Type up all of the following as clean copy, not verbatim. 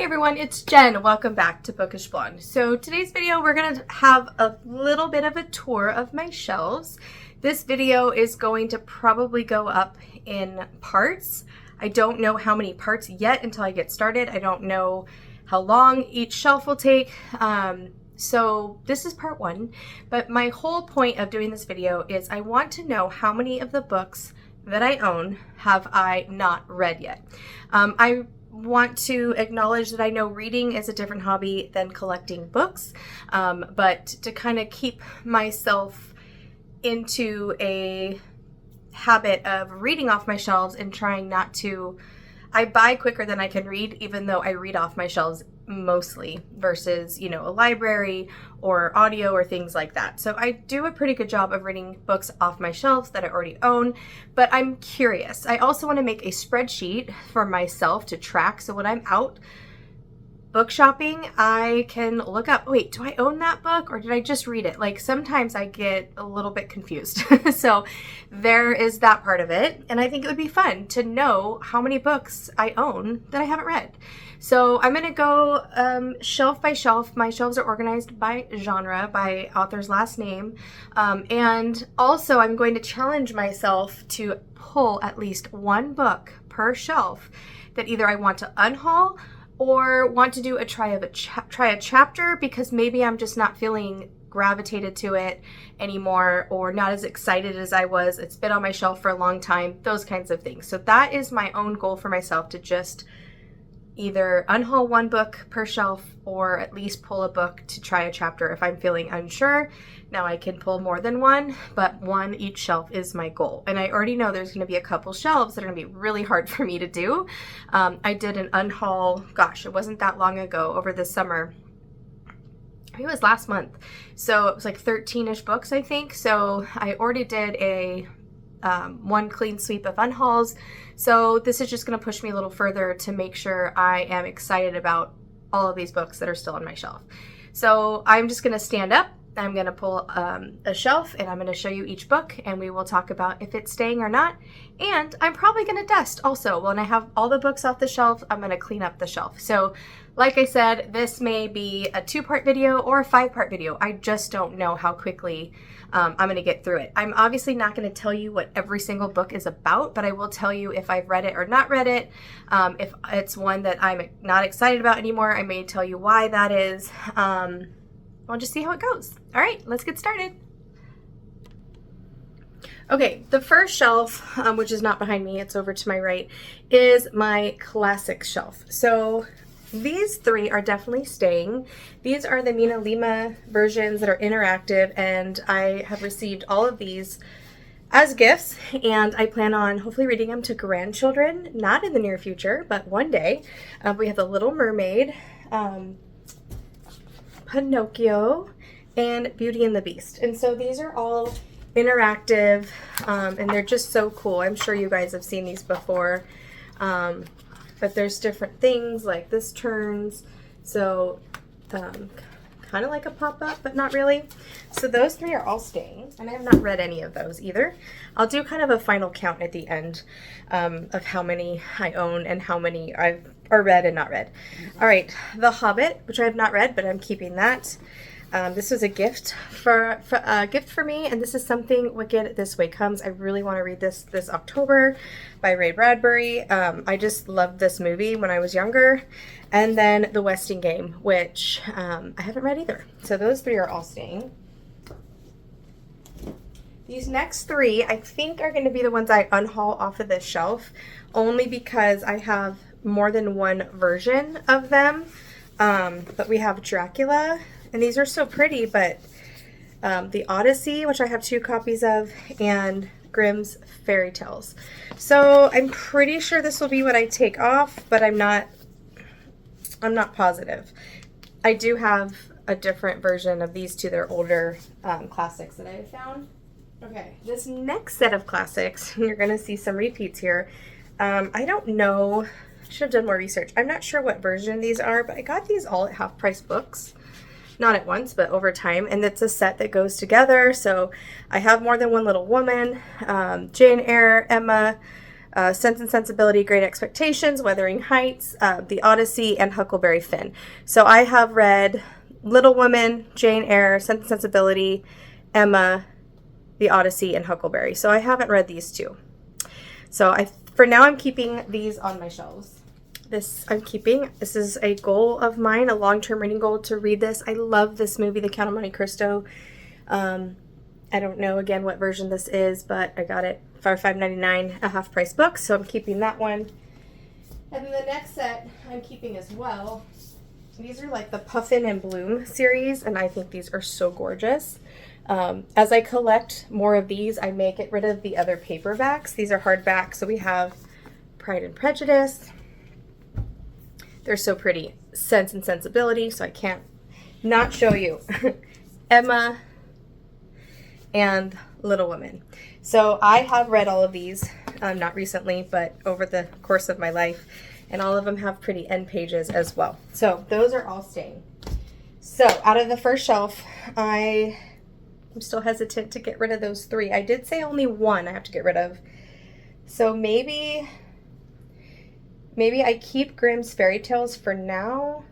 everyone, it's Jen. Welcome back to Bookish Blonde. So today's video, we're going to have a little bit of a tour of my shelves. This video is going to probably go up in parts. I don't know how many parts yet until I get started. I don't know how long each shelf will take. So this is part one, but my whole point of doing this video is I want to know how many of the books that I own have I not read yet. I want to acknowledge that I know reading is a different hobby than collecting books, but to kind of keep myself into a habit of reading off my shelves and trying not to, I buy quicker than I can read, even though I read off my shelves mostly versus, you know, a library or audio or things like that. So I do a pretty good job of reading books off my shelves that I already own, but I'm curious. I also want to make a spreadsheet for myself to track. So when I'm out book shopping, I can look up, wait, do I own that book or did I just read it? Like sometimes I get a little bit confused. So there is that part of it. And I think it would be fun to know how many books I own that I haven't read. So I'm going to go shelf by shelf. My shelves are organized by genre, by author's last name. And also I'm going to challenge myself to pull at least one book per shelf that either I want to unhaul or want to do try a chapter because maybe I'm just not feeling gravitated to it anymore or not as excited as I was. It's been on my shelf for a long time, those kinds of things. So that is my own goal for myself, to just either unhaul one book per shelf or at least pull a book to try a chapter if I'm feeling unsure. Now I can pull more than one, but one each shelf is my goal. And I already know there's going to be a couple shelves that are going to be really hard for me to do. I did an unhaul, gosh, it wasn't that long ago, over the summer. I think it was last month. So it was like 13-ish books, I think. So I already did a one clean sweep of unhauls. So this is just going to push me a little further to make sure I am excited about all of these books that are still on my shelf. So I'm just going to stand up. I'm going to pull a shelf and I'm going to show you each book and we will talk about if it's staying or not. And I'm probably going to dust also. When I have all the books off the shelf, I'm going to clean up the shelf. So like I said, this may be a 2-part video or a 5-part video. I just don't know how quickly I'm going to get through it. I'm obviously not going to tell you what every single book is about, but I will tell you if I've read it or not read it. If it's one that I'm not excited about anymore, I may tell you why that is. I'll just see how it goes. All right, let's get started. Okay, the first shelf, which is not behind me, it's over to my right, is my classics shelf. So these 3 are definitely staying. These are the Mina Lima versions that are interactive, and I have received all of these as gifts, and I plan on hopefully reading them to grandchildren, not in the near future, but one day. We have The Little Mermaid, Pinocchio, and Beauty and the Beast. And so these are all interactive, and they're just so cool. I'm sure you guys have seen these before, but there's different things like this turns, so kind of like a pop-up, but not really. So those 3 are all staying, and I have not read any of those either. I'll do kind of a final count at the end of how many I own and how many are read and not read. All right, The Hobbit, which I have not read, but I'm keeping that. This was a gift for me, and this is something Wicked This Way Comes. I really want to read this October by Ray Bradbury. I just loved this movie when I was younger. And then The Westing Game, which I haven't read either. So those 3 are all staying. These next 3, I think, are going to be the ones I unhaul off of this shelf, only because I have more than one version of them. But we have Dracula, and these are so pretty, but the Odyssey, which I have 2 copies of, and Grimm's Fairy Tales. So I'm pretty sure this will be what I take off, but I'm not positive. I do have a different version of these 2 that are older classics that I have found. Okay, this next set of classics, you're going to see some repeats here. I don't know, I should have done more research. I'm not sure what version these are, but I got these all at half-price books. Not at once, but over time, and it's a set that goes together. So I have More Than One Little Woman, Jane Eyre, Emma, Sense and Sensibility, Great Expectations, Wuthering Heights, The Odyssey, and Huckleberry Finn. So I have read Little Women, Jane Eyre, Sense and Sensibility, Emma, The Odyssey, and Huckleberry. So I haven't read these two. So for now I'm keeping these on my shelves. This is a goal of mine, a long-term reading goal, to read this. I love this movie, The Count of Monte Cristo. I don't know again what version this is, but I got it for $5.99, a half price book, so I'm keeping that one. And then the next set I'm keeping as well. These are like the Puffin and Bloom series, and I think these are so gorgeous. As I collect more of these, I may get rid of the other paperbacks. These are hardbacks, so we have Pride and Prejudice. They're so pretty. Sense and Sensibility, so I can't not show you. Emma and Little Women. So I have read all of these, not recently, but over the course of my life, and all of them have pretty end pages as well. So those are all staying. So out of the first shelf, I'm still hesitant to get rid of those three. I did say only one I have to get rid of. So maybe I keep Grimm's Fairy Tales for now,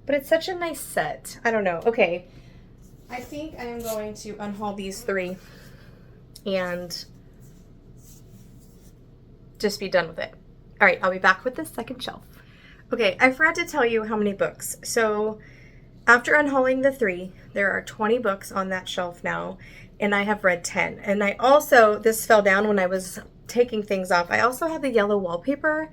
but it's such a nice set. I don't know. Okay, I think I am going to unhaul these three and just be done with it. All right, I'll be back with the second shelf. Okay, I forgot to tell you how many books. So after unhauling the three, there are 20 books on that shelf now, and I have read 10. And I also, this fell down when I was taking things off, I also have the yellow wallpaper,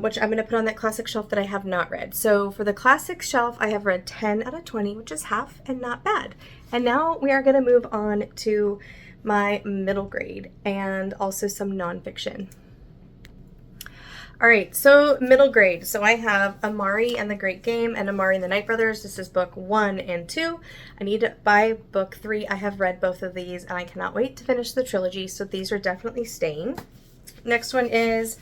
which I'm going to put on that classic shelf that I have not read. So for the classic shelf, I have read 10 out of 20, which is half and not bad. And now we are going to move on to my middle grade and also some nonfiction. All right, so middle grade. So I have Amari and the Great Game and Amari and the Night Brothers. This is book 1 and 2. I need to buy book 3. I have read both of these and I cannot wait to finish the trilogy. So these are definitely staying. Next one is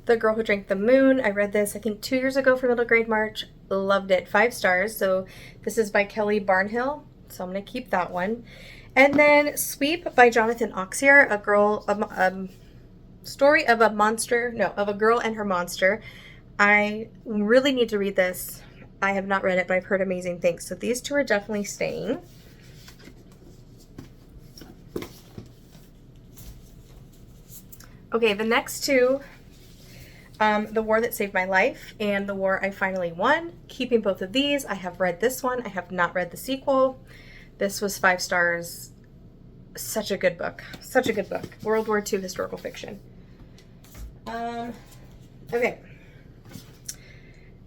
The Girl Who Drank the Moon. I read this, I think, 2 years ago for middle grade March. Loved it. 5 stars. So this is by Kelly Barnhill. So I'm going to keep that one. And then Sweep by Jonathan Auxier, story of a girl and her monster. I really need to read this. I have not read it, but I've heard amazing things. So these two are definitely staying. Okay, the next two, The War That Saved My Life and The War I Finally Won. Keeping both of these. I have read this one. I have not read the sequel. This was 5 stars. Such a good book. Such a good book. World War II historical fiction. Okay.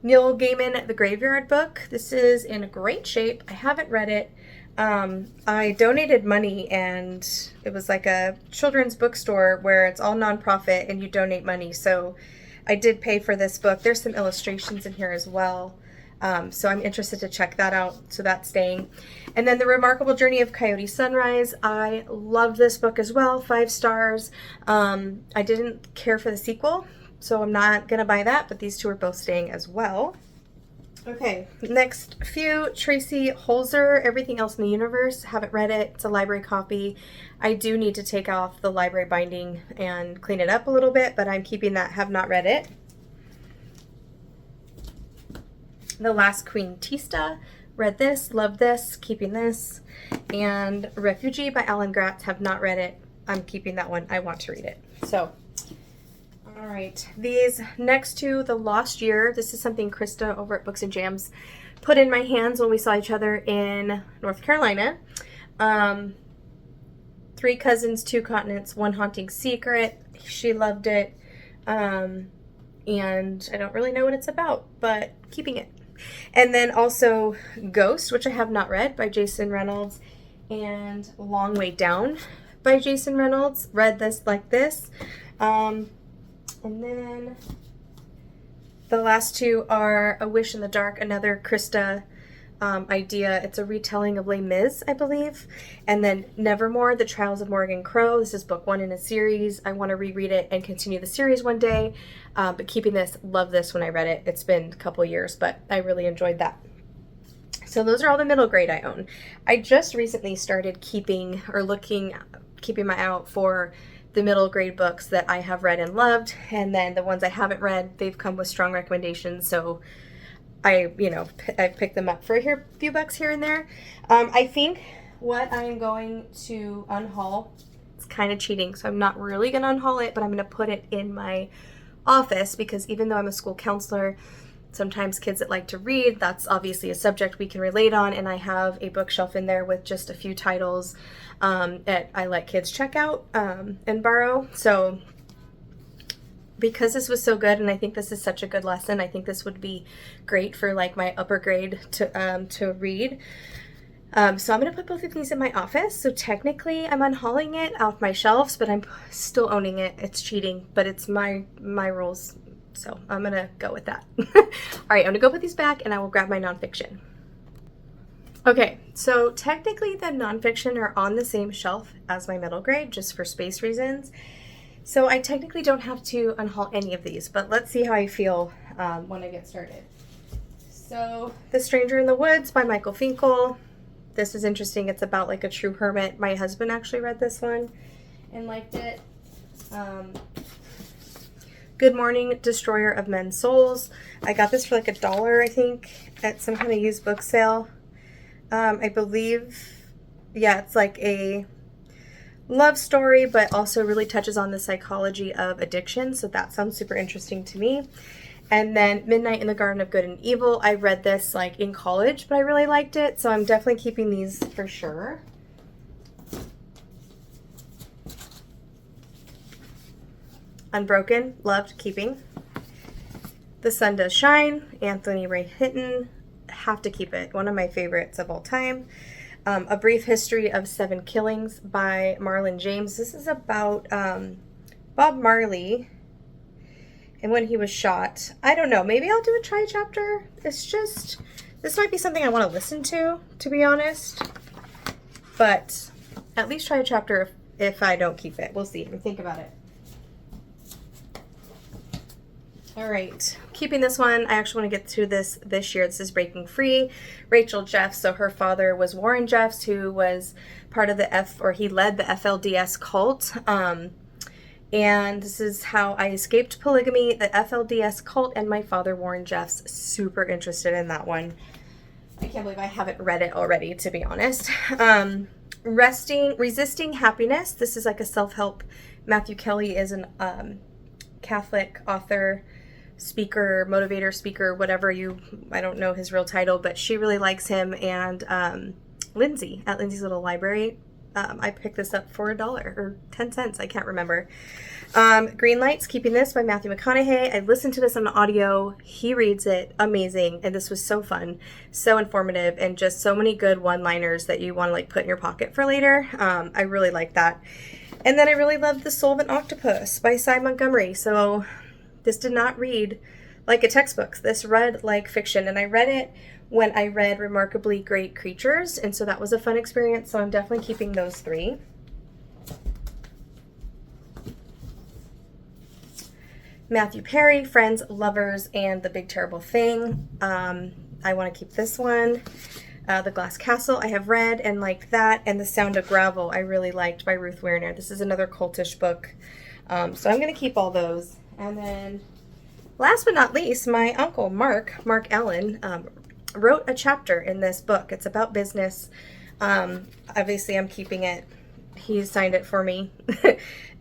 Neil Gaiman, The Graveyard Book. This is in great shape. I haven't read it. I donated money, and it was like a children's bookstore where it's all nonprofit and you donate money. So I did pay for this book. There's some illustrations in here as well. So I'm interested to check that out. So that's staying. And then The Remarkable Journey of Coyote Sunrise. I love this book as well. 5 stars. I didn't care for the sequel, so I'm not going to buy that, but these two are both staying as well. Okay, next few. Tracy Holzer, Everything Else in the Universe. Haven't read it. It's a library copy. I do need to take off the library binding and clean it up a little bit, but I'm keeping that. Have not read it. The Last Queen Tista. Read this, love this, keeping this. And Refugee by Alan Gratz. Have not read it. I'm keeping that one. I want to read it. So, all right. These next two, The Lost Year. This is something Krista over at Books and Jams put in my hands when we saw each other in North Carolina. 3 Cousins, 2 Continents, One Haunting Secret. She loved it. And I don't really know what it's about, but keeping it. And then also Ghost, which I have not read, by Jason Reynolds, and Long Way Down by Jason Reynolds. Read this, like this. And then the last two are A Wish in the Dark, another Krista idea. It's a retelling of Les Mis, I believe. And then Nevermore, The Trials of Morgan Crow. This is book 1 in a series. I want to reread it and continue the series one day. But keeping this, love this when I read it. It's been a couple years, but I really enjoyed that. So those are all the middle grade I own. I just recently started keeping my eye out for the middle grade books that I have read and loved, and then the ones I haven't read, they've come with strong recommendations, so I picked them up for a few bucks here and there. I think what I'm going to unhaul, it's kind of cheating, so I'm not really going to unhaul it, but I'm going to put it in my office, because even though I'm a school counselor, sometimes kids that like to read, that's obviously a subject we can relate on, and I have a bookshelf in there with just a few titles that I let kids check out and borrow. So because this was so good, and I think this is such a good lesson, I think this would be great for like my upper grade to read. So I'm going to put both of these in my office. So technically I'm unhauling it off my shelves, but I'm still owning it. It's cheating, but it's my rules. So I'm going to go with that. All right, I'm going to go put these back, and I will grab my nonfiction. Okay, so technically the nonfiction are on the same shelf as my middle grade, just for space reasons. So I technically don't have to unhaul any of these, but let's see how I feel when I get started. So The Stranger in the Woods by Michael Finkel. This is interesting. It's about like a true hermit. My husband actually read this one and liked it. Good Morning, Destroyer of Men's Souls. I got this for like $1, I think, at some kind of used book sale. I believe, yeah, it's like a love story, but also really touches on the psychology of addiction. So that sounds super interesting to me. And then Midnight in the Garden of Good and Evil. I read this like in college, but I really liked it. So I'm definitely keeping these for sure. Unbroken, loved, keeping. The Sun Does Shine, Anthony Ray Hinton. Have to keep it. One of my favorites of all time. A Brief History of 7 Killings by Marlon James. This is about Bob Marley and when he was shot. I don't know. Maybe I'll do a try chapter. It's just, this might be something I want to listen to be honest. But at least try a chapter if I don't keep it. We'll see. Think about it. All right, keeping this one. I actually want to get to this year. This is Breaking Free. Rachel Jeffs. So her father was Warren Jeffs, who was part of he led the FLDS cult. And this is how I escaped polygamy, the FLDS cult, and my father, Warren Jeffs. Super interested in that one. I can't believe I haven't read it already, to be honest. Resisting Happiness. This is like a self-help. Matthew Kelly is an Catholic author, speaker, motivator speaker, whatever I don't know his real title, but she really likes him. And Lindsay at Lindsay's Little Library. I picked this up for $1 or 10 cents. I can't remember. Green Lights, Keeping This by Matthew McConaughey. I listened to this on audio. He reads it. Amazing. And this was so fun, so informative, and just so many good one-liners that you want to like put in your pocket for later. I really like that. And then I really loved The Soul of an Octopus by Cy Montgomery. So this did not read like a textbook. This read like fiction. And I read it when I read Remarkably Great Creatures. And so that was a fun experience. So I'm definitely keeping those 3. Matthew Perry, Friends, Lovers, and The Big Terrible Thing. I want to keep this one. The Glass Castle I have read and liked that. And The Sound of Gravel I really liked by Ruth Werner. This is another cultish book. So I'm going to keep all those. And then last but not least, my uncle, Mark Allen, wrote a chapter in this book. It's about business. Obviously, I'm keeping it. He signed it for me.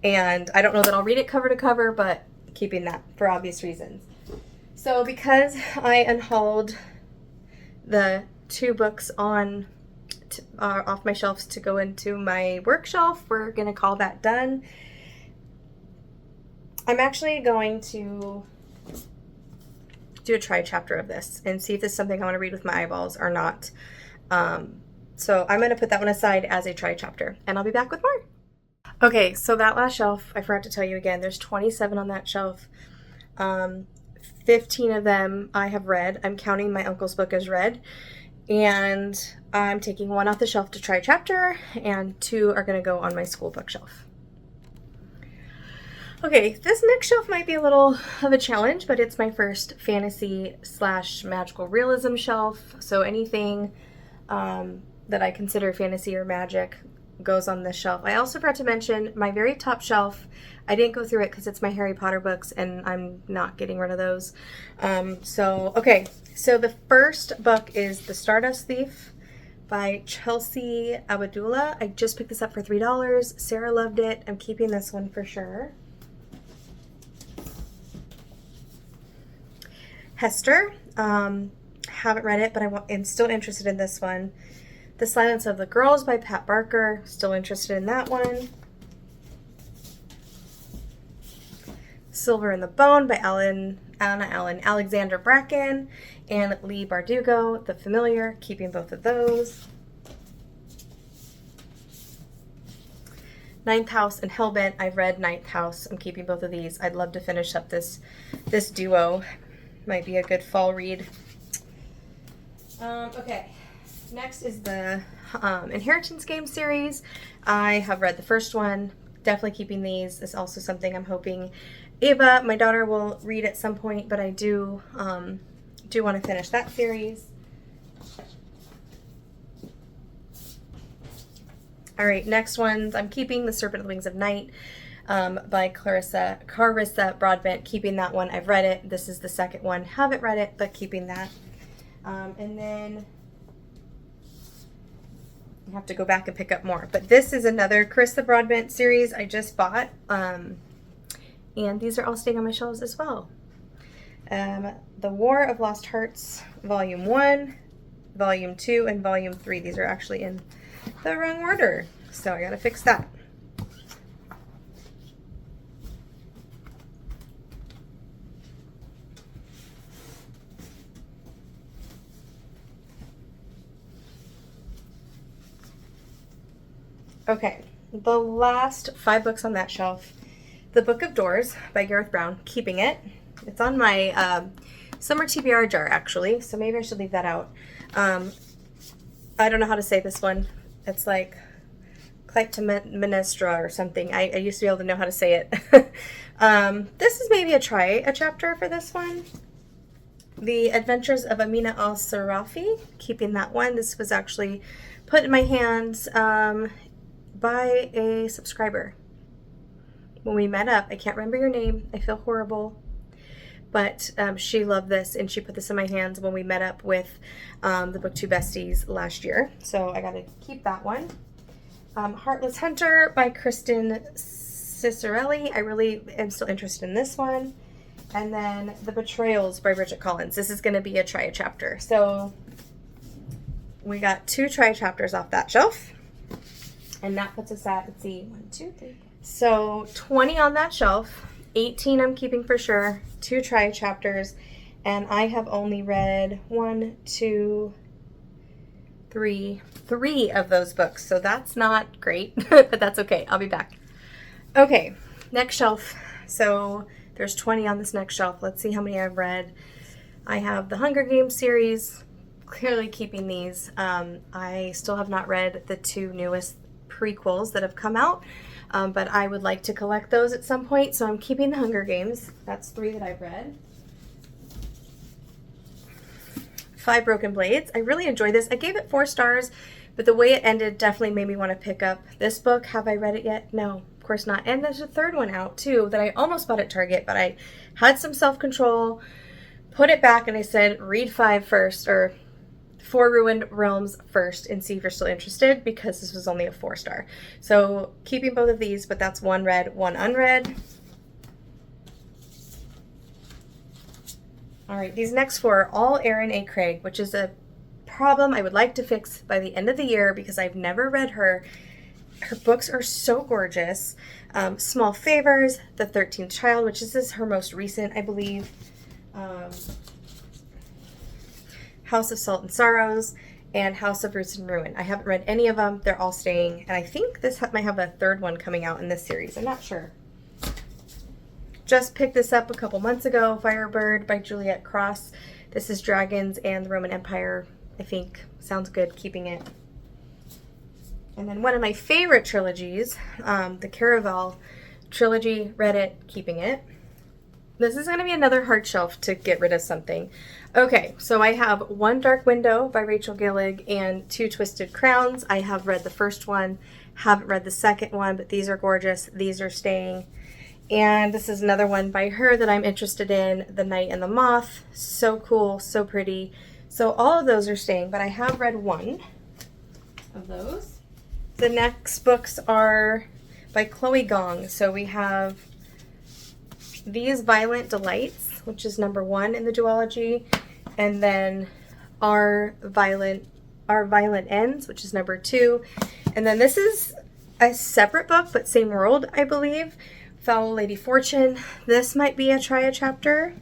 And I don't know that I'll read it cover to cover, but keeping that for obvious reasons. So because I unhauled the 2 books off my shelves to go into my work shelf, we're going to call that done. I'm actually going to do a try chapter of this and see if this is something I want to read with my eyeballs or not. So I'm going to put that one aside as a try chapter, and I'll be back with more. Okay, so that last shelf, I forgot to tell you again, there's 27 on that shelf. 15 of them I have read. I'm counting my uncle's book as read. And I'm taking 1 off the shelf to try a chapter, and 2 are going to go on my school bookshelf. Okay, this next shelf might be a little of a challenge, but it's my first fantasy/magical realism shelf. So anything that I consider fantasy or magic, goes on this shelf. I also forgot to mention my very top shelf. I didn't go through it because it's my Harry Potter books and I'm not getting rid of those. Okay, so the first book is The Stardust Thief by Chelsea Abdullah. I just picked this up for $3. Sarah loved it. I'm keeping this one for sure. Hester. Haven't read it, but I'm still interested in this one. The Silence of the Girls by Pat Barker. Still interested in that one. Silver in the Bone by Alexander Bracken and Lee Bardugo. The Familiar. Keeping both of those. Ninth House and Hellbent. I've read Ninth House. I'm keeping both of these. I'd love to finish up this duo. Might be a good fall read. Okay, next is the Inheritance Game series. I have read the first one. Definitely keeping these. It's also something I'm hoping Ava, my daughter, will read at some point, but I do want to finish that series. All right, next ones. I'm keeping The Serpent of the Wings of Night by Carissa Broadbent. Keeping that one. I've read it. This is the second one. Haven't read it, but keeping that. And then I have to go back and pick up more. But this is another Carissa Broadbent series I just bought. And these are all staying on my shelves as well. The War of Lost Hearts, Volume 1, Volume 2, and Volume 3. These are actually in the wrong order, so I gotta fix that. Okay, the last 5 books on that shelf. The Book of Doors by Gareth Brown, keeping it. It's on my summer TBR jar, actually, so maybe I should leave that out. I don't know how to say this one. It's like Clytemnestra or something. I used to be able to know how to say it. This is maybe a chapter for this one. The Adventures of Amina al-Sarafi, keeping that one. This was actually put in my hands by a subscriber. When we met up, I can't remember your name. I feel horrible. But she loved this, and she put this in my hands when we met up with the BookTube Besties last year. So I got to keep that one. Heartless Hunter by Kristen Cicerelli. I really am still interested in this one. And then The Betrayals by Bridget Collins. This is going to be a try a chapter. So we got 2 try chapters off that shelf. And that puts us at, let's see, 1, 2, 3. So 20 on that shelf. 18 I'm keeping for sure. 2 try chapters. And I have only read 1, 2, 3 of those books. So that's not great, but that's okay. I'll be back. Okay, next shelf. So there's 20 on this next shelf. Let's see how many I've read. I have the Hunger Games series. Clearly keeping these. I still have not read the 2 newest prequels that have come out, but I would like to collect those at some point, so I'm keeping the Hunger Games. That's 3 that I've read. 5 Broken Blades. I really enjoyed this. I gave it 4 stars, but the way it ended definitely made me want to pick up this book. Have I read it yet? No, of course not. And there's a 3rd one out too that I almost bought at Target, but I had some self-control, put it back, and I said read 5 first, or 4 Ruined Realms first, and see if you're still interested, because this was only a 4-star. So keeping both of these, but that's 1 read, 1 unread. All right, these next 4 are all Erin A. Craig, which is a problem I would like to fix by the end of the year because I've never read her. Her books are so gorgeous. Small Favors, The 13th Child, which is her most recent, I believe. House of Salt and Sorrows, and House of Roots and Ruin. I haven't read any of them. They're all staying, and I think this might have a 3rd one coming out in this series. I'm not sure. Just picked this up a couple months ago, Firebird by Juliet Cross. This is Dragons and the Roman Empire. I think sounds good, keeping it. And then one of my favorite trilogies, the Caraval trilogy, read it, keeping it. This is going to be another hard shelf to get rid of something. Okay, so I have One Dark Window by Rachel Gillig and 2 Twisted Crowns. I have read the first one, Haven't read the second one, but these are gorgeous. These are staying. And this is another one by her that I'm interested in, The Night and the Moth. So cool, so pretty. So all of those are staying, but I have read one of those. The next books are by Chloe Gong. So we have These Violent Delights, which is number 1 in the duology, and then Our Violent Ends, which is number 2. And then this is a separate book, but same world, I believe. Foul Lady Fortune. This might be a try a chapter.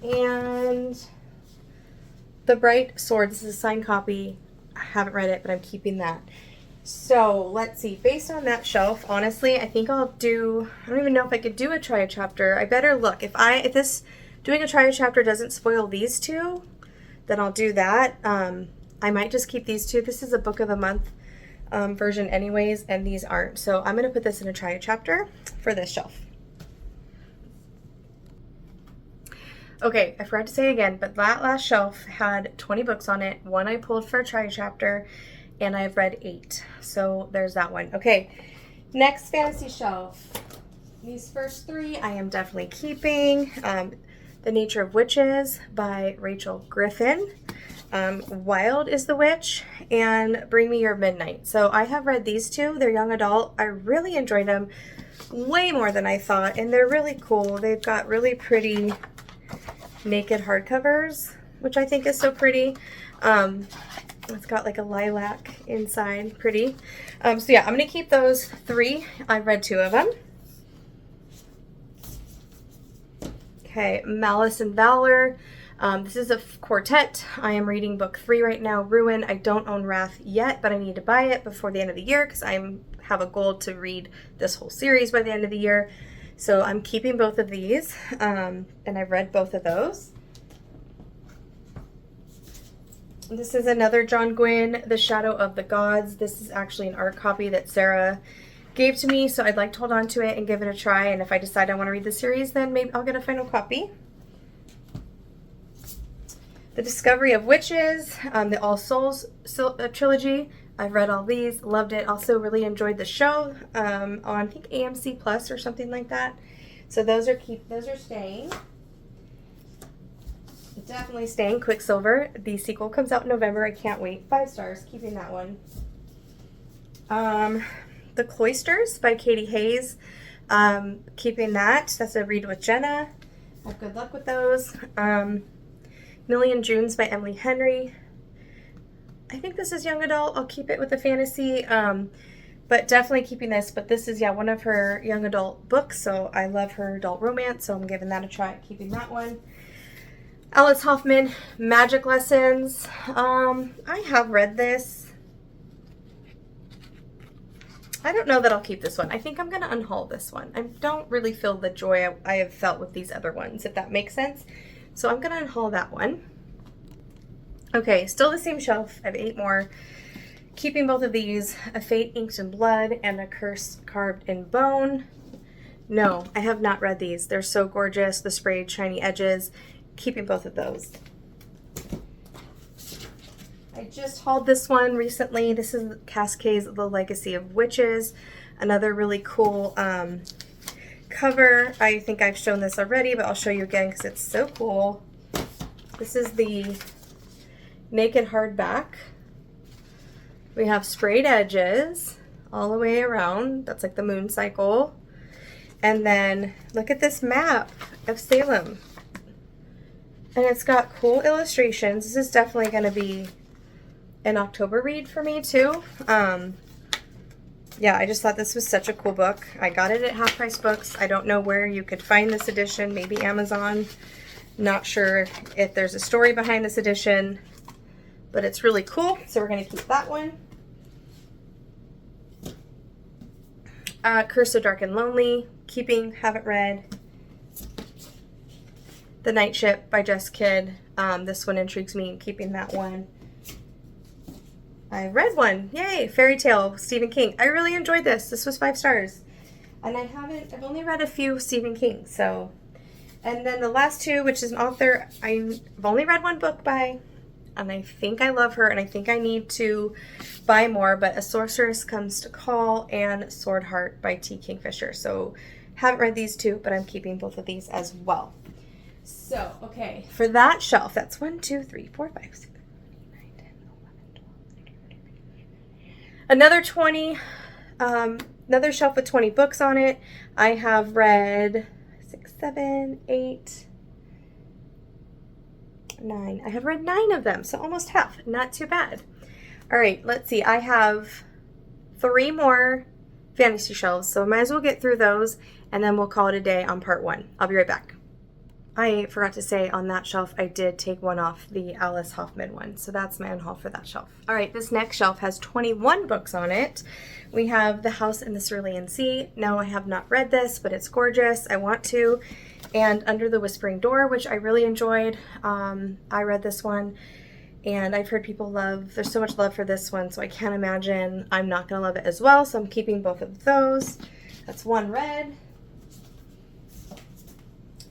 And The Bright Sword. This is a signed copy. I haven't read it, but I'm keeping that. So let's see. Based on that shelf, honestly, I think I'll do, I don't even know if I could do a try a chapter. I better look. If this doing a try a chapter doesn't spoil these two, then I'll do that. I might just keep these two. This is a book of the month version anyways, and these aren't. So I'm going to put this in a try a chapter for this shelf. Okay, I forgot to say again, but that last shelf had 20 books on it. One I pulled for a try a chapter, and I've read 8. So there's that one. Okay, next fantasy shelf. These first 3 I am definitely keeping. The Nature of Witches by Rachel Griffin. Wild is the Witch, and Bring Me Your Midnight. So I have read these 2. They're young adult. I really enjoyed them way more than I thought, and they're really cool. They've got really pretty naked hardcovers, which I think is so pretty. It's got like a lilac inside, pretty. So yeah, I'm going to keep those 3. I've read 2 of them. Okay, Malice and Valor. This is a quartet. I am reading book 3 right now, Ruin. I don't own Wrath yet, but I need to buy it before the end of the year because I have a goal to read this whole series by the end of the year. So I'm keeping both of these, and I've read both of those. This is another John Gwynne, The Shadow of the Gods. This is actually an art copy that Sarah gave to me, so I'd like to hold on to it and give it a try, and if I decide I want to read the series, then maybe I'll get a final copy. The Discovery of Witches, the All Souls trilogy. I've read all these, loved it. Also really enjoyed the show on I think AMC Plus or something like that. So those are staying. Definitely staying. Quicksilver. The sequel comes out in November. I can't wait. 5 stars. Keeping that one. The Cloisters by Katie Hayes. Keeping that. That's a read with Jenna. Have good luck with those. Million Junes by Emily Henry. I think this is young adult. I'll keep it with the fantasy, but definitely keeping this. But this is, yeah, one of her young adult books, so I love her adult romance, so I'm giving that a try, keeping that one. Alice Hoffman, Magic Lessons. I have read this. I don't know that I'll keep this one. I think I'm going to unhaul this one. I don't really feel the joy I have felt with these other ones, if that makes sense. So I'm going to unhaul that one. Okay, still the same shelf. I have 8 more. Keeping both of these, A Fate Inked in Blood and A Curse Carved in Bone. No, I have not read these. They're so gorgeous. The sprayed shiny edges. Keeping both of those. I just hauled this one recently. This is Cascades, The Legacy of Witches. Another really cool cover. I think I've shown this already, but I'll show you again because it's so cool. This is the naked hardback. We have sprayed edges all the way around. That's like the moon cycle. And then look at this map of Salem. And it's got cool illustrations. This is definitely going to be an October read for me too. Yeah, I just thought this was such a cool book. I got it at Half Price Books. I don't know where you could find this edition. Maybe Amazon. Not sure if there's a story behind this edition, but it's really cool. So we're going to keep that one. Curse of Dark and Lonely. Keeping, haven't read. The Night Ship by Jess Kidd. This one intrigues me, keeping that one. I read one. Yay! Fairy Tale, Stephen King. I really enjoyed this. This was 5 stars. And I've only read a few Stephen King, so. And then the last 2, which is an author, I've only read one book by. and I think I love her, and I think I need to buy more, but A Sorceress Comes to Call and Sword Heart by T. Kingfisher. So haven't read these two, but I'm keeping both of these as well. So, okay, for that shelf, that's 1, 2, 3, 4, 5, 6, 9, 10, 11, 12, 13, another 20, another shelf with 20 books on it. I have read 6, 7, 8, 9. I have read 9 of them, so almost half. Not too bad. All right, let's see. I have 3 more fantasy shelves, so I might as well get through those, and then we'll call it a day on part 1. I'll be right back. I forgot to say on that shelf, I did take one off, the Alice Hoffman one. So that's my unhaul for that shelf. All right, this next shelf has 21 books on it. We have The House in the Cerulean Sea. No, I have not read this, but it's gorgeous. I want to. And Under the Whispering Door, which I really enjoyed. I read this one, and I've heard people there's so much love for this one, so I can't imagine I'm not going to love it as well. So I'm keeping both of those. That's one read.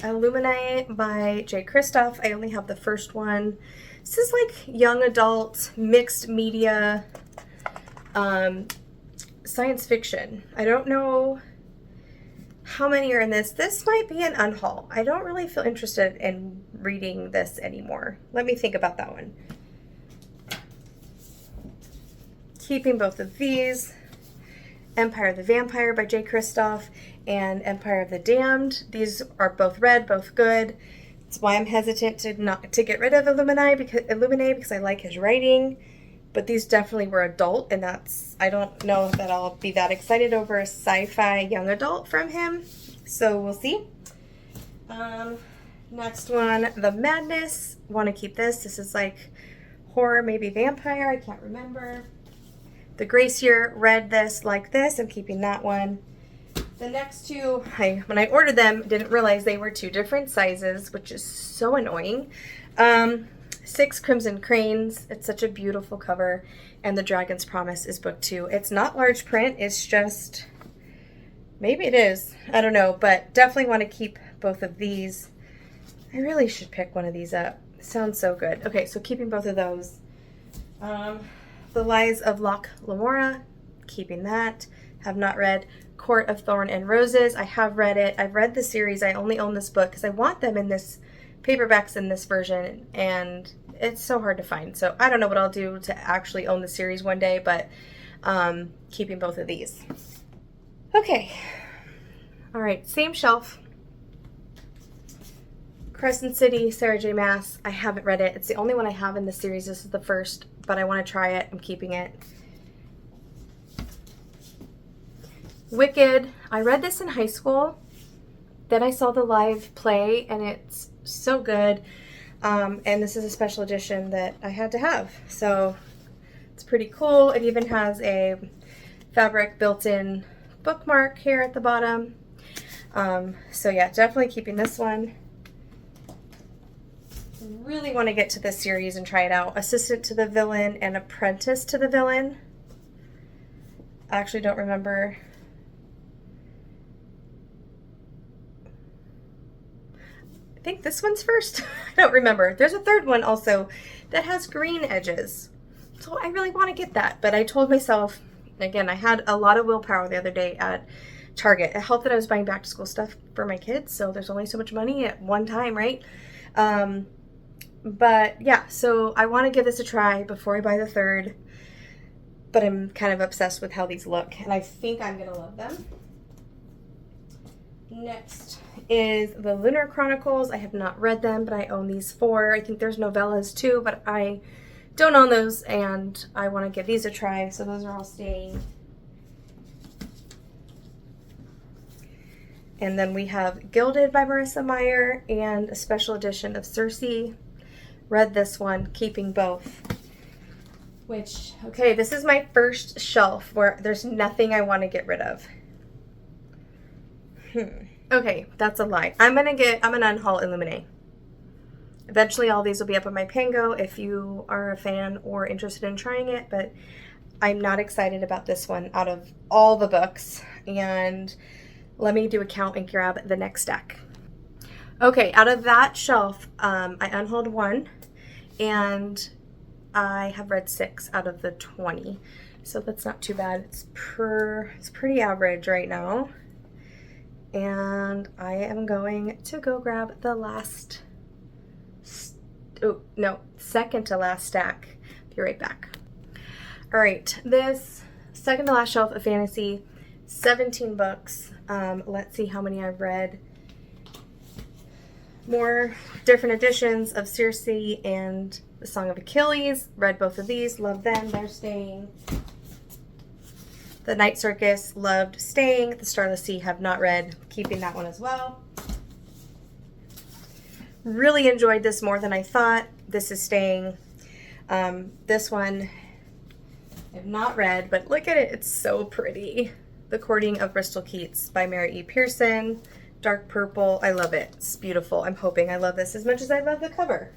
Illuminae by J. Kristoff. I only have the first one. This is like young adult, mixed media, science fiction. I don't know how many are in this. This might be an unhaul. I don't really feel interested in reading this anymore. Let me think about that one. Keeping both of these. Empire of the Vampire by J. Kristoff and Empire of the Damned. These are both read, both good. That's why I'm hesitant to get rid of Illuminae because I like his writing. But these definitely were adult, and I don't know that I'll be that excited over a sci-fi young adult from him. So we'll see. Next one, The Madness. Want to keep this. This is like horror, maybe vampire. I can't remember. The Gracier, read this, like this. I'm keeping that one. The next two, when I ordered them, didn't realize they were 2 different sizes, which is so annoying. 6 Crimson Cranes. It's such a beautiful cover. And The Dragon's Promise is book 2. It's not large print. It's just, maybe it is. I don't know, but definitely want to keep both of these. I really should pick one of these up. It sounds so good. Okay, so keeping both of those. The Lies of Locke Lamora, keeping that. Have not read Court of Thorn and Roses. I have read it. I've read the series. I only own this book because I want them in this paperbacks in this version, and it's so hard to find. So I don't know what I'll do to actually own the series one day, but keeping both of these. Okay. All right, same shelf. Crescent City, Sarah J. Maas. I haven't read it. It's the only one I have in the series. This is the first, but I want to try it. I'm keeping it. Wicked. I read this in high school. Then I saw the live play, and it's so good. And this is a special edition that I had to have. So it's pretty cool. It even has a fabric built-in bookmark here at the bottom. So yeah, definitely keeping this one. Really want to get to this series and try it out. Assistant to the Villain and Apprentice to the Villain. I actually don't remember. I think this one's first. I don't remember. There's a third one also that has green edges. So I really want to get that. But I told myself, again, I had a lot of willpower the other day at Target. It helped that I was buying back to school stuff for my kids. So there's only so much money at one time, right? But yeah, so I want to give this a try before I buy the third, but I'm kind of obsessed with how these look, and I think I'm going to love them. Next is the Lunar Chronicles. I have not read them, but I own these 4. I think there's novellas too, but I don't own those, and I want to give these a try, so those are all staying. And then we have Gilded by Marissa Meyer and a special edition of Circe. Read this one, keeping both. Which, okay, this is my first shelf where there's nothing I want to get rid of. Okay, that's a lie. I'm gonna unhaul Illuminae. Eventually all these will be up on my Pango if you are a fan or interested in trying it, but I'm not excited about this one out of all the books. And let me do a count and grab the next stack. Okay, out of that shelf, I unhauled one, and I have read 6 out of the 20. So that's not too bad. It's pretty average right now. And I am going to go grab the last, second to last stack. Be right back. All right, this second to last shelf of fantasy, 17 books. Let's see how many I've read. More different editions of Circe and The Song of Achilles. Read both of these, love them, they're staying. The Night Circus, loved, staying. The Starless Sea, have not read, keeping that one as well. Really enjoyed this more than I thought. This is staying. This one I've not read, but look at it, it's so pretty. The Courting of Bristol Keats by Mary E. Pearson. Dark purple, I love it. It's beautiful. I'm hoping I love this as much as I love the cover.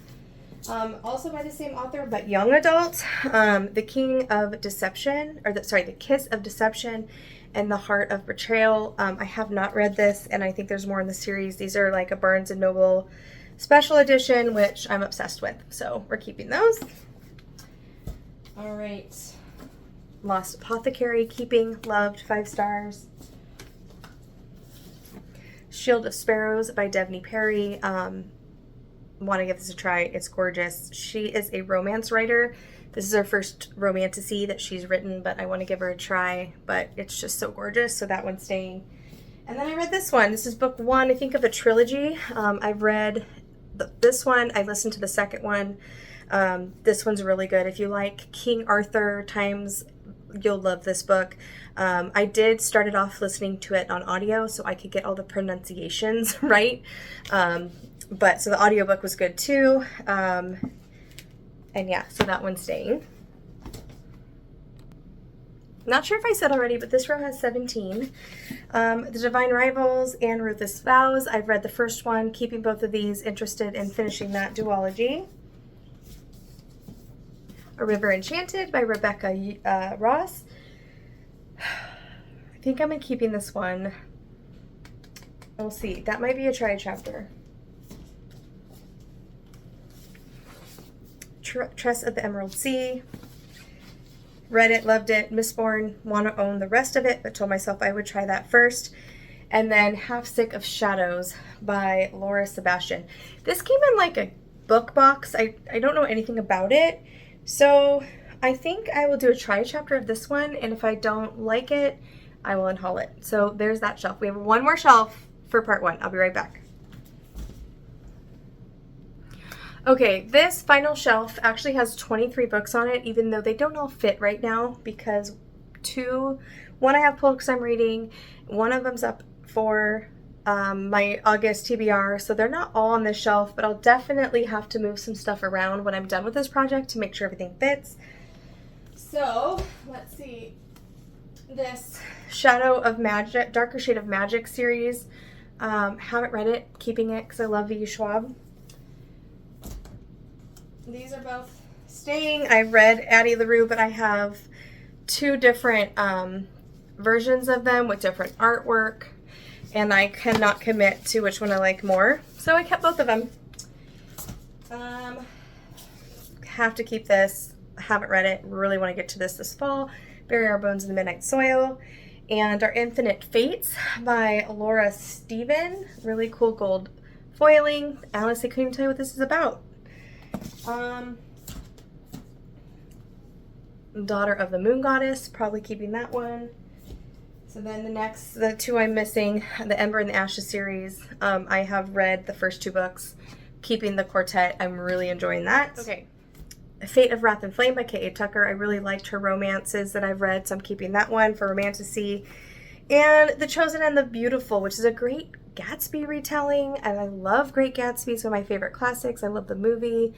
Also by the same author, but young adult, The King of Deception, The Kiss of Deception and The Heart of Betrayal. I have not read this, and I think there's more in the series. These are like a Barnes & Noble special edition, which I'm obsessed with, so we're keeping those. All right, Lost Apothecary, keeping, loved, 5 stars. Shield of Sparrows by Devney Perry. Want to give this a try. It's gorgeous. She is a romance writer. This is her first romantasy that she's written, but I want to give her a try, but it's just so gorgeous, so that one's staying. And then I read this one. This is book 1, I think, of a trilogy. I've read this one. I listened to the second one. This one's really good. If you like King Arthur times, you'll love this book. I did start it off listening to it on audio so I could get all the pronunciations right. But so the audiobook was good too. And yeah, so that one's staying. Not sure if I said already, but this row has 17. The Divine Rivals and Ruthless Vows. I've read the first one, keeping both of these, interested in finishing that duology. A River Enchanted by Rebecca Ross. I think I'm keeping this one. We'll see. That might be a try chapter. Tress of the Emerald Sea. Read it, loved it. Mistborn, want to own the rest of it, but told myself I would try that first. And then Half Sick of Shadows by Laura Sebastian. This came in like a book box. I don't know anything about it. So I think I will do a try chapter of this one, and if I don't like it, I will unhaul it. So there's that shelf. We have one more shelf for part 1. I'll be right back. Okay, this final shelf actually has 23 books on it, even though they don't all fit right now because one I have pulled because I'm reading, one of them's up for my August TBR, so they're not all on this shelf, but I'll definitely have to move some stuff around when I'm done with this project to make sure everything fits. So let's see, this Shadow of Magic, Darker Shade of Magic series, haven't read it, keeping it because I love V. Schwab. These are both staying. I read Addie LaRue, but I have 2 different versions of them with different artwork, and I cannot commit to which one I like more, so I kept both of them. Have to keep this. Haven't read it. Really want to get to this fall. Bury Our Bones in the Midnight Soil. And Our Infinite Fates by Laura Stephen. Really cool gold foiling. Honestly, couldn't even tell you what this is about. Daughter of the Moon Goddess, probably keeping that one. So then the 2 I'm missing, the Ember and the Ashes series. I have read the first 2 books, keeping the quartet. I'm really enjoying that. Okay. Fate of Wrath and Flame by K.A. Tucker. I really liked her romances that I've read, so I'm keeping that one for romantasy. And The Chosen and the Beautiful, which is a Great Gatsby retelling, and I love Great Gatsby. It's one of my favorite classics. I love the movie,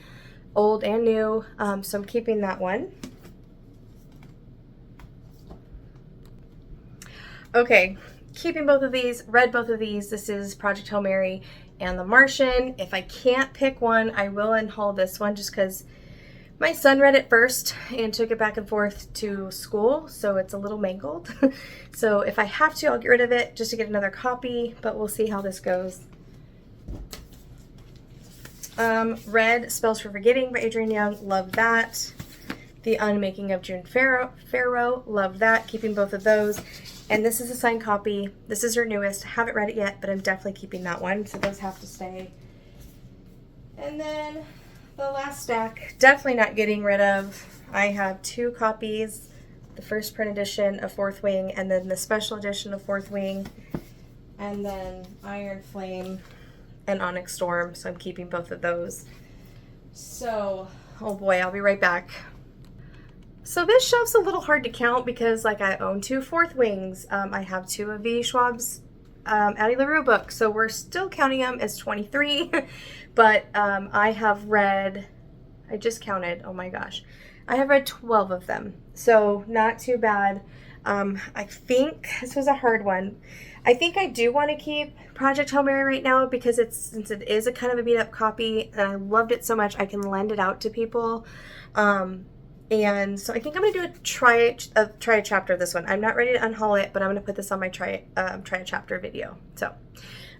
old and new, so I'm keeping that one. Okay, keeping both of these, read both of these. This is Project Hail Mary and The Martian. If I can't pick one, I will unhaul this one just because my son read it first and took it back and forth to school, so it's a little mangled. So if I have to, I'll get rid of it just to get another copy, but we'll see how this goes. Read Spells for Forgetting by Adrienne Young. Love that. The Unmaking of June Pharaoh. Love that. Keeping both of those. And this is a signed copy. This is her newest. Haven't read it yet, but I'm definitely keeping that one. So those have to stay. And then the last stack, definitely not getting rid of. I have 2 copies. The first print edition of Fourth Wing, and then the special edition of Fourth Wing. And then Iron Flame and Onyx Storm. So I'm keeping both of those. So, oh boy, I'll be right back. So this shelf's a little hard to count because like I own 2 Fourth Wings. I have 2 of V. Schwab's Addie LaRue books. So we're still counting them as 23. But I have read, I just counted, oh my gosh. I have read 12 of them. So not too bad. I think this was a hard one. I think I do want to keep Project Hail Mary right now because since it is a kind of a beat up copy and I loved it so much, I can lend it out to people. And so I think I'm going to do try a chapter of this one. I'm not ready to unhaul it, but I'm going to put this on my try a chapter video. So,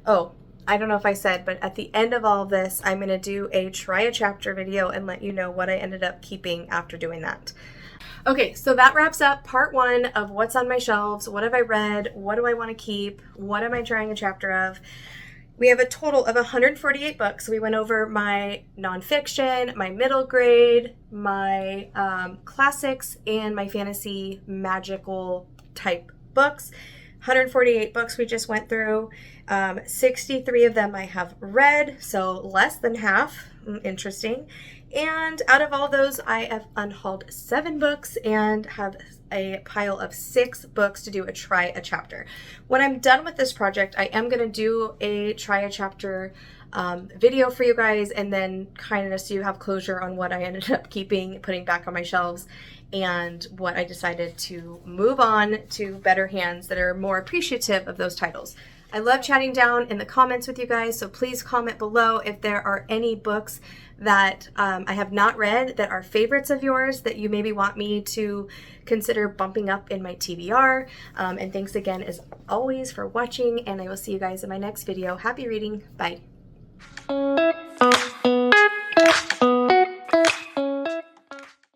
oh, I don't know if I said, but at the end of all this, I'm going to do a try a chapter video and let you know what I ended up keeping after doing that. Okay, so that wraps up part 1 of what's on my shelves. What have I read? What do I want to keep? What am I trying a chapter of? We have a total of 148 books. We went over my nonfiction, my middle grade, my classics, and my fantasy magical type books. 148 books we just went through. 63 of them I have read, so less than half. Interesting. And out of all those, I have unhauled 7 books and have a pile of 6 books to do a try a chapter. When I'm done with this project, I am going to do a try a chapter video for you guys, and then kind of so you have closure on what I ended up putting back on my shelves, and what I decided to move on to better hands that are more appreciative of those titles. I love chatting down in the comments with you guys, so please comment below if there are any books that I have not read that are favorites of yours that you maybe want me to consider bumping up in my TBR. And thanks again as always for watching, and I will see you guys in my next video. Happy reading. Bye.